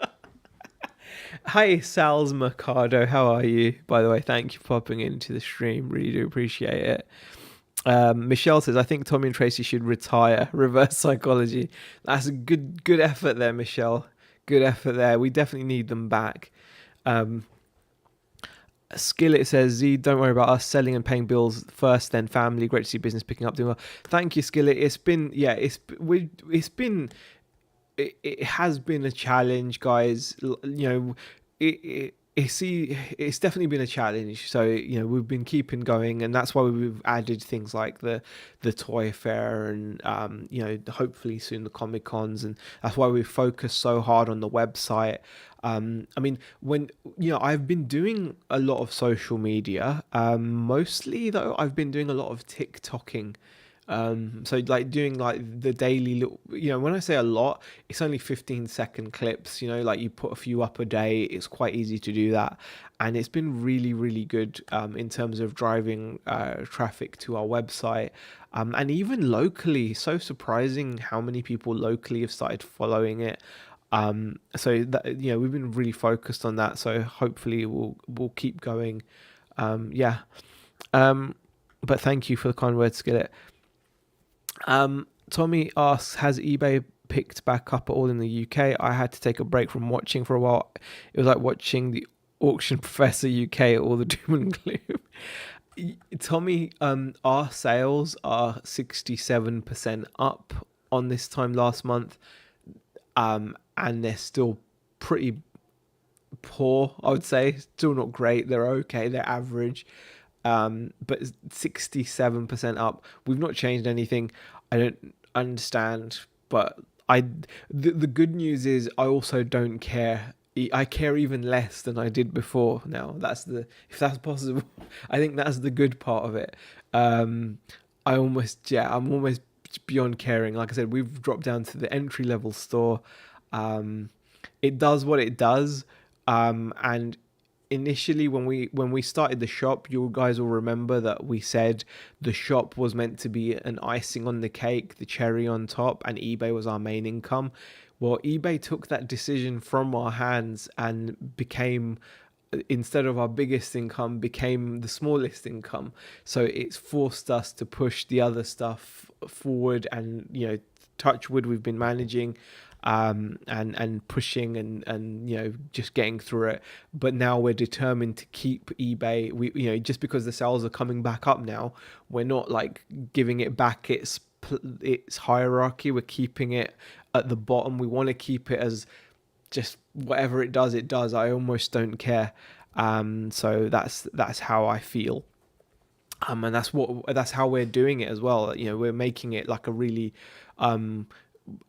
Hi, Sal's Mercado. How are you? By the way, thank you for popping into the stream. Really do appreciate it. Michelle says, I think Tommy and Tracy should retire. Reverse psychology. That's a good effort there, Michelle. Good effort there. We definitely need them back. Skillet says, Z, don't worry about us selling and paying bills first, then family. Great to see business picking up, doing well. Thank you, Skillet. It has been a challenge, guys. It's definitely been a challenge. So we've been keeping going, and that's why we've added things like the toy fair and hopefully soon the Comic Cons, and that's why we focus so hard on the website. When I've been doing a lot of social media, mostly though I've been doing a lot of TikToking. So like doing like the daily little, when I say a lot, it's only 15-second clips, like you put a few up a day. It's quite easy to do that. And it's been really, really good in terms of driving traffic to our website. And even locally, so surprising how many people locally have started following it. So that, we've been really focused on that. So hopefully we'll keep going. But thank you for the kind words, Skillet. Tommy asks, has eBay picked back up at all in the UK? I had to take a break from watching for a while. It was like watching the Auction Professor UK, all the doom and gloom. Tommy, our sales are 67% up on this time last month, and they're still pretty poor, I would say. Still not great. They're okay. They're average. But 67% up. We've not changed anything. I don't understand, but the good news is I also don't care. I care even less than I did before now. If that's possible. I think that's the good part of it. I'm almost beyond caring. Like I said, we've dropped down to the entry level store. It does what it does. And initially when we started the shop, you guys will remember that we said the shop was meant to be an icing on the cake, the cherry on top, and eBay was our main income. Well, eBay took that decision from our hands and became, instead of our biggest income, became the smallest income. So it's forced us to push the other stuff forward, and touch wood, we've been managing and pushing and just getting through it. But now we're determined to keep eBay. We just because the sales are coming back up now, we're not like giving it back its hierarchy. We're keeping it at the bottom. We want to keep it as just whatever it does. I almost don't care. So that's how I feel. And that's how we're doing it as well. We're making it like a really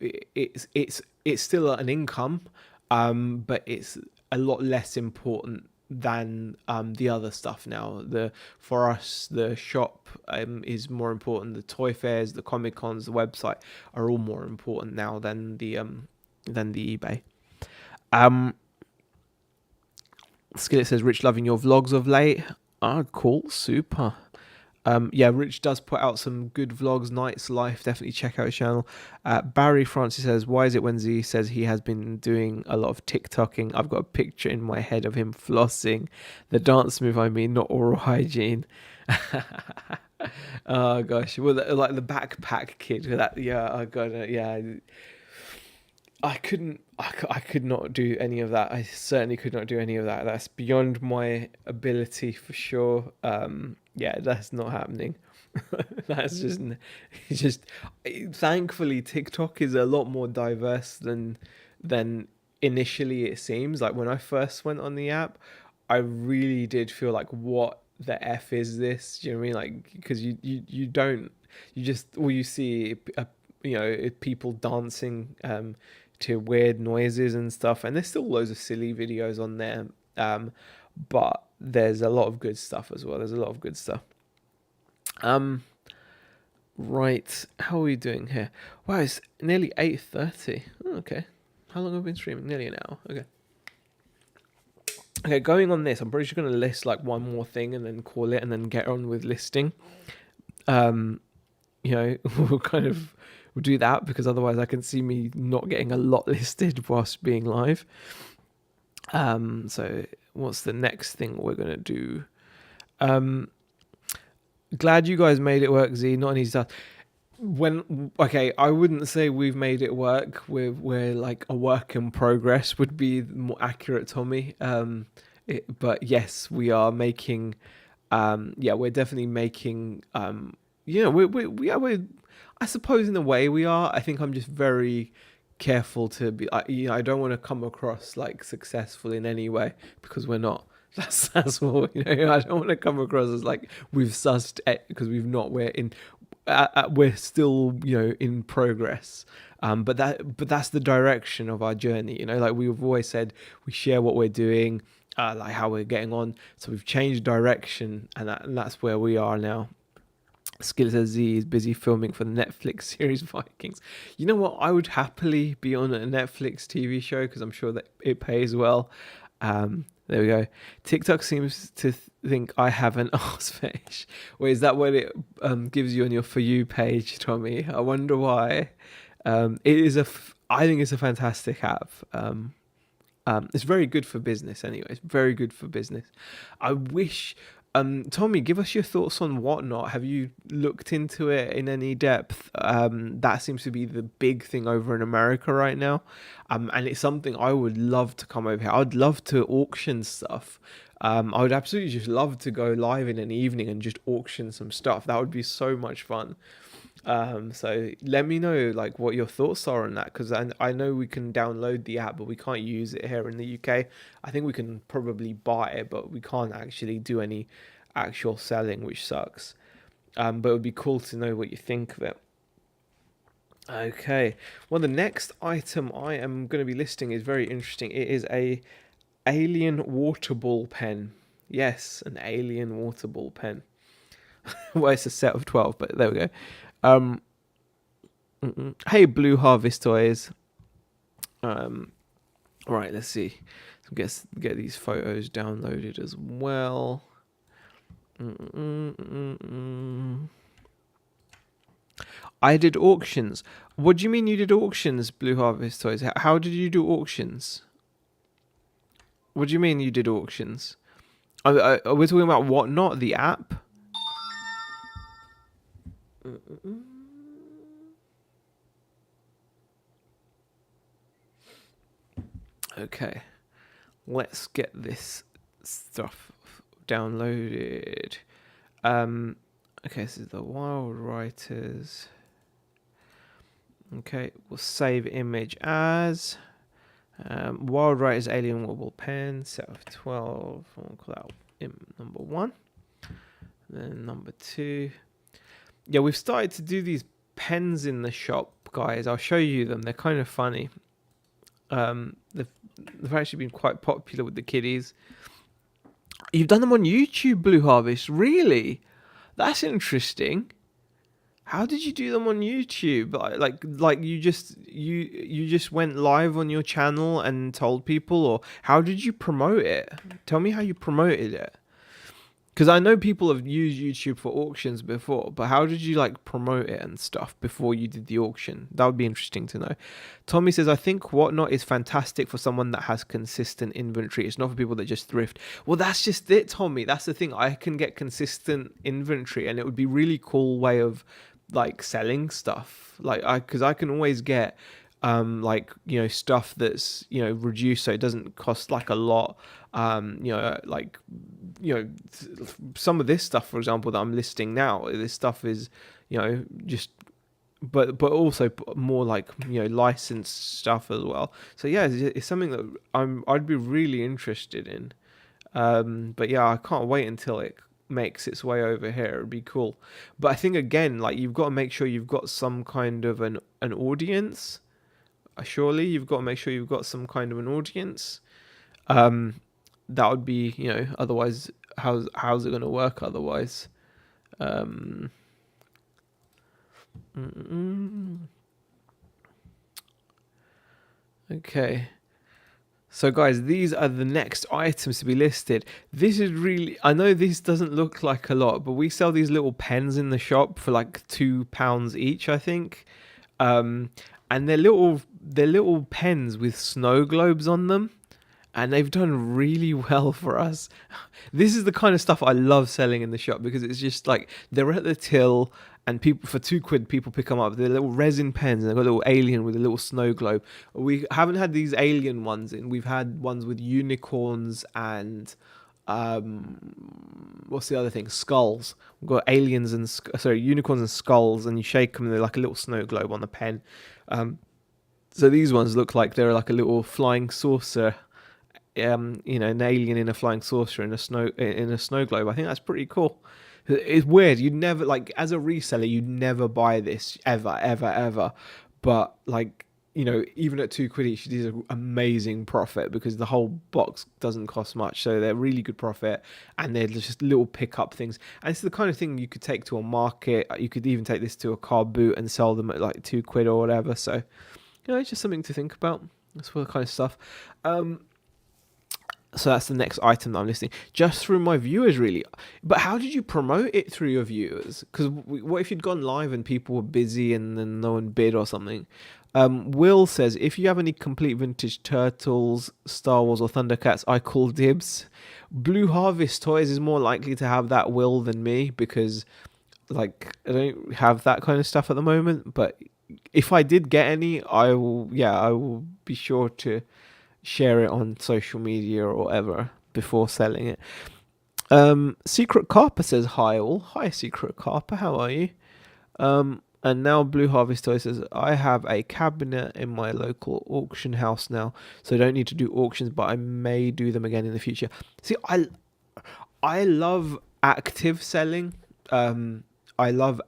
it's still an income, but it's a lot less important than the other stuff now. For us, the shop is more important. The toy fairs, the Comic Cons, the website are all more important now than the eBay. Skillet says, Rich, loving your vlogs of late. Cool, super. Rich does put out some good vlogs. Night's Life, definitely check out his channel. Barry Francis says, why is it when Z says he has been doing a lot of TikToking, I've got a picture in my head of him flossing? The dance move, I mean, not oral hygiene. Oh gosh, well, like the backpack kid with that. Yeah, I got it. Yeah, I could not do any of that. I certainly could not do any of that. That's beyond my ability for sure. That's not happening. That's just thankfully TikTok is a lot more diverse than initially it seems. Like when I first went on the app, I really did feel like, what the F is this? Do you know what I mean? Like, because you don't, you just, all you see people dancing to weird noises and stuff, and there's still loads of silly videos on there, but there's a lot of good stuff as well. Right, how are we doing here? Wow, it's nearly 8:30. Okay, how long have we been streaming? Nearly an hour. Okay. Okay, going on this, I'm probably just going to list like one more thing and then call it and then get on with listing. Um, we'll kind of we'll do that because otherwise I can see me not getting a lot listed whilst being live. So what's the next thing we're going to do? Glad you guys made it work, Z. Not an easy task. I wouldn't say we've made it work. We're like a work in progress would be more accurate, Tommy. But yes, we are making. We're definitely making. We're. I suppose in a way we are. I think I'm just very careful to be. I don't want to come across like successful in any way because we're not. That's all. I don't want to come across as like we've sussed it because we've not. We're still in progress. But that's the direction of our journey. Like we've always said, we share what we're doing, like how we're getting on. So we've changed direction, and that's where we are now. Skill says Z is busy filming for the Netflix series Vikings. You know what? I would happily be on a Netflix TV show because I'm sure that it pays well. There we go. TikTok seems to think I have an arse fetish. Wait, is that what it gives you on your For You page, Tommy? I wonder why. I think it's a fantastic app. It's very good for business anyway. It's very good for business. I wish, Tommy, give us your thoughts on Whatnot. Have you looked into it in any depth? That seems to be the big thing over in America right now. And it's something I would love to come over here. I'd love to auction stuff. I would absolutely just love to go live in an evening and just auction some stuff. That would be so much fun. So let me know like what your thoughts are on that because I know we can download the app but we can't use it here in the UK. I think we can probably buy it but we can't actually do any actual selling, which sucks. But it would be cool to know what you think of it. Okay, well the next item I am going to be listing is very interesting. It is a alien water ball pen. Yes, an alien water ball pen. Well, it's a set of 12, but there we go. Um, Hey, Blue Harvest Toys. Right, let's see. Get these photos downloaded as well. I did auctions. What do you mean you did auctions, Blue Harvest Toys? How did you do auctions? What do you mean you did auctions? Are we talking about Whatnot, the app? Okay, let's get this stuff downloaded. Okay, this is the Wild Writers. Okay, we'll save image as Wild Writers Alien Wobble Pen, set of 12. We'll call that number 1. Then number 2. Yeah, we've started to do these pens in the shop, guys. I'll show you them. They're kind of funny. They've actually been quite popular with the kiddies. You've done them on YouTube, Blue Harvest? Really? That's interesting. How did you do them on YouTube? Like you just went live on your channel and told people, or how did you promote it? Tell me how you promoted it. Because I know people have used YouTube for auctions before, but how did you like promote it and stuff before you did the auction? That would be interesting to know. Tommy says, I think Whatnot is fantastic for someone that has consistent inventory. It's not for people that just thrift. Well, that's just it, Tommy. That's the thing. I can get consistent inventory and it would be really cool way of like selling stuff. Because I can always get stuff that's reduced so it doesn't cost like a lot. Some of this stuff, for example, that I'm listing now, this stuff is just but also more like licensed stuff as well. So yeah, it's something that I'd be really interested in. But yeah, I can't wait until it makes its way over here. It'd be cool. But I think again, like you've got to make sure you've got some kind of an audience. Surely you've got to make sure you've got some kind of an audience. That would be, otherwise how's it going to work otherwise? Okay. So, guys, these are the next items to be listed. This is really, I know this doesn't look like a lot, but we sell these little pens in the shop for like £2 each, I think. Um, and they're little pens with snow globes on them, and they've done really well for us. This is the kind of stuff I love selling in the shop because it's just like they're at the till, and people for £2 people pick them up. They're little resin pens, and they've got a little alien with a little snow globe. We haven't had these alien ones in. We've had ones with unicorns and what's the other thing? Skulls. We've got aliens and unicorns and skulls, and you shake them, and they're like a little snow globe on the pen. So these ones look like they're like a little flying saucer, an alien in a flying saucer in a snow globe. I think that's pretty cool. It's weird. You'd never, like, as a reseller, you'd never buy this ever, ever, ever. But like, even at £2 each, it is an amazing profit because the whole box doesn't cost much. So they're really good profit, and they're just little pickup things. And it's the kind of thing you could take to a market. You could even take this to a car boot and sell them at like £2 or whatever. So, it's just something to think about. That's the kind of stuff. So that's the next item that I'm listing, just through my viewers, really. But how did you promote it through your viewers? Because what if you'd gone live and people were busy and then no one bid or something? Will says, if you have any complete vintage Turtles, Star Wars, or Thundercats, I call dibs. Blue Harvest Toys is more likely to have that, Will, than me, because like I don't have that kind of stuff at the moment. But if I did get any, I will be sure to share it on social media or whatever before selling it. Secret Carper says hi all. Hi Secret Carper, how are you? And now Blue Harvest Toy says, I have a cabinet in my local auction house now, so I don't need to do auctions, but I may do them again in the future. See, I love active selling. I love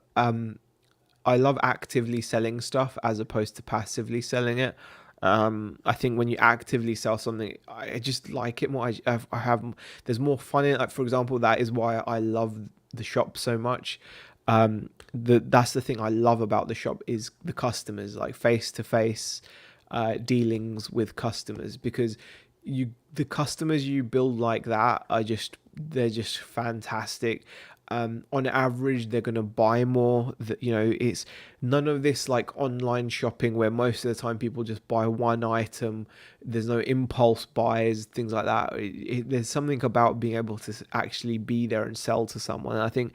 actively selling stuff as opposed to passively selling it. I think when you actively sell something, I just like it more. I have there's more fun in it. Like, for example, that is why I love the shop so much. That's the thing I love about the shop is the customers, like face to face dealings with customers, because the customers you build like that they're just fantastic. On average, they're going to buy more. It's none of this like online shopping where most of the time people just buy one item. There's no impulse buys, things like that. There's something about being able to actually be there and sell to someone. And I think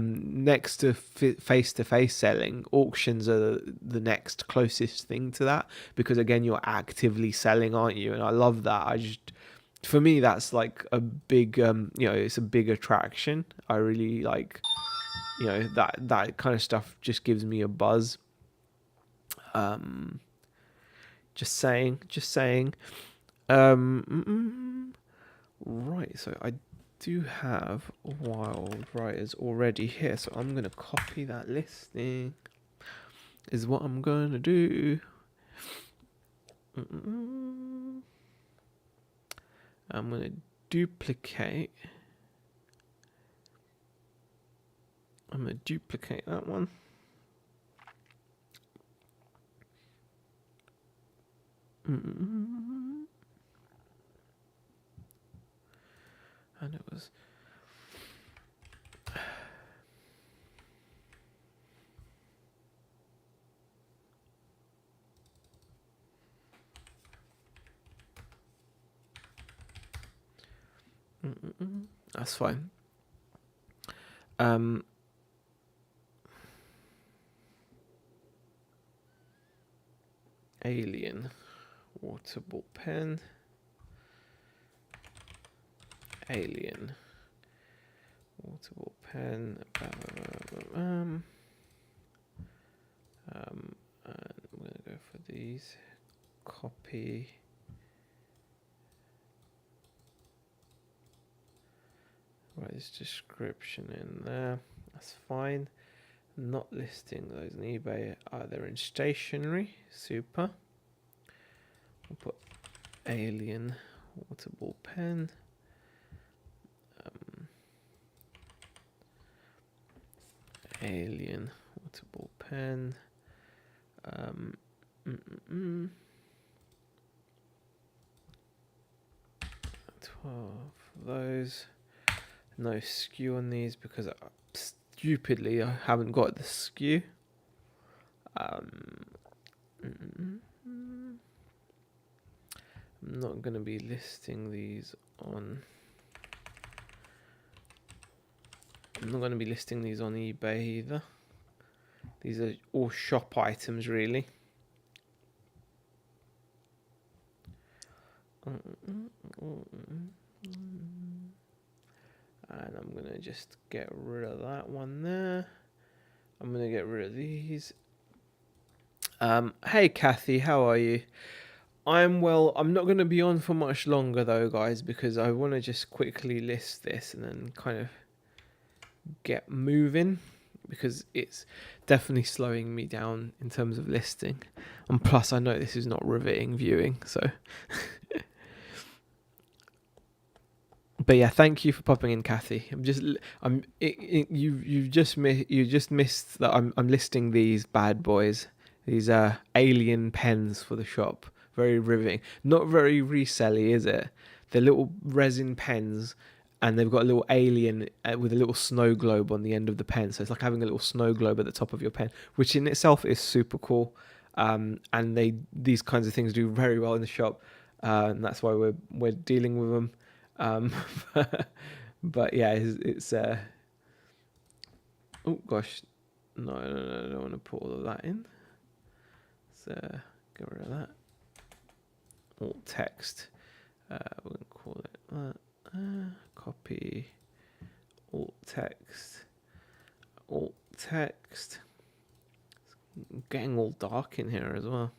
next to face-to-face selling, auctions are the next closest thing to that, because again, you're actively selling, aren't you? And I love that. For me, that's like a big it's a big attraction. I really like, that kind of stuff just gives me a buzz. Just saying. Right, so I do have Wild Writers already here, so I'm gonna copy that listing. Is what I'm gonna do. I'm gonna duplicate. I'm gonna duplicate that one. And it was. That's fine. Alien water ball pen. Alien water ball pen. And I'm gonna go for these. Copy. Right, this description in there. That's fine. Not listing those on eBay. They're in stationery. Super. I'll put alien water ball pen. Alien water ball pen. of those. No skew on these because stupidly I haven't got the skew. I'm not going to be listing these on. I'm not going to be listing these on eBay either. These are all shop items, really. And I'm going to just get rid of that one there. I'm going to get rid of these. Hey, Kathy, how are you? I'm well. I'm not going to be on for much longer, though, guys, because I want to just quickly list this and then kind of get moving, because it's definitely slowing me down in terms of listing. And plus, I know this is not riveting viewing, so... But yeah, thank you for popping in, Kathy. You just missed that I'm listing these bad boys, these alien pens for the shop. Very riveting. Not very reselly, is it? They're little resin pens, and they've got a little alien with a little snow globe on the end of the pen. So it's like having a little snow globe at the top of your pen, which in itself is super cool. And these kinds of things do very well in the shop, and that's why we're dealing with them. But yeah, it's oh gosh, no, I don't want to put all of that in. So get rid of that. Alt text. We're gonna call it that. Copy. Alt text. Alt text. It's getting all dark in here as well.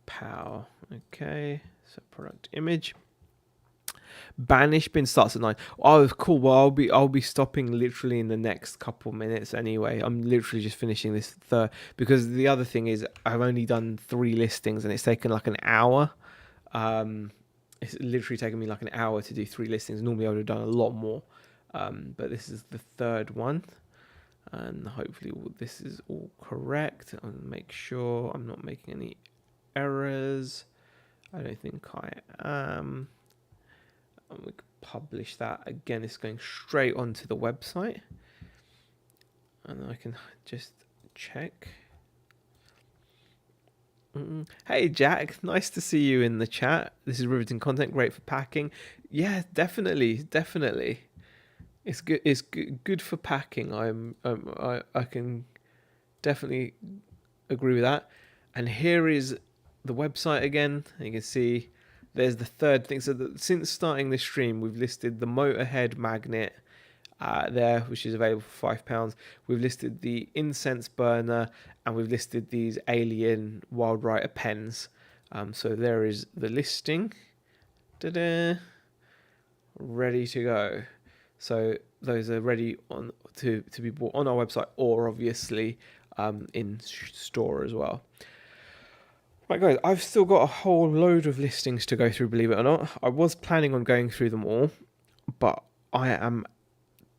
Pow. Okay, so product image. Banish bin starts at 9. Oh, cool. Well, I'll be stopping literally in the next couple minutes anyway. I'm literally just finishing this third, because the other thing is I've only done 3 listings and it's taken like an hour. It's literally taken me like an hour to do 3 listings. Normally I would have done a lot more, but this is the third one, and hopefully this is all correct. I'll make sure I'm not making any errors. I don't think I am. And we can publish that again. It's going straight onto the website, and then I can just check. Hey Jack, nice to see you in the chat. This is riveting content, great for packing. Yeah, definitely. It's good. It's good for packing. I can definitely agree with that. And here is the website again. You can see there's the third thing. So since starting this stream, we've listed the Motorhead magnet there, which is available for £5. We've listed the incense burner, and we've listed these alien Wild Writer pens. So there is the listing. Ta-da! Ready to go. So those are ready on to be bought on our website, or obviously in store as well. Right, guys, I've still got a whole load of listings to go through, believe it or not. I was planning on going through them all, but I am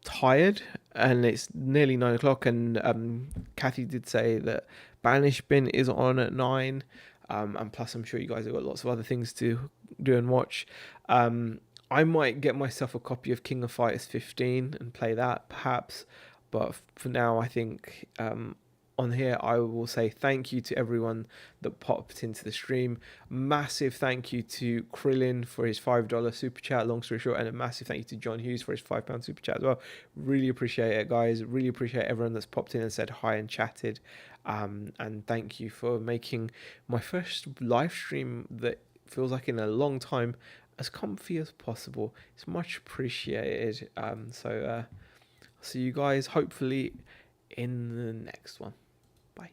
tired and it's nearly 9 o'clock, and Kathy did say that Banish Bin is on at 9, and plus I'm sure you guys have got lots of other things to do and watch. I might get myself a copy of King of Fighters 15 and play that perhaps, but for now I think on here I will say thank you to everyone that popped into the stream. Massive thank you to Krillin for his $5 super chat, long story short, and a massive thank you to John Hughes for his £5 super chat as well. Really appreciate it, guys. Really appreciate everyone that's popped in and said hi and chatted, and thank you for making my first live stream that feels like in a long time as comfy as possible. It's much appreciated. So see you guys hopefully in the next one. Bye.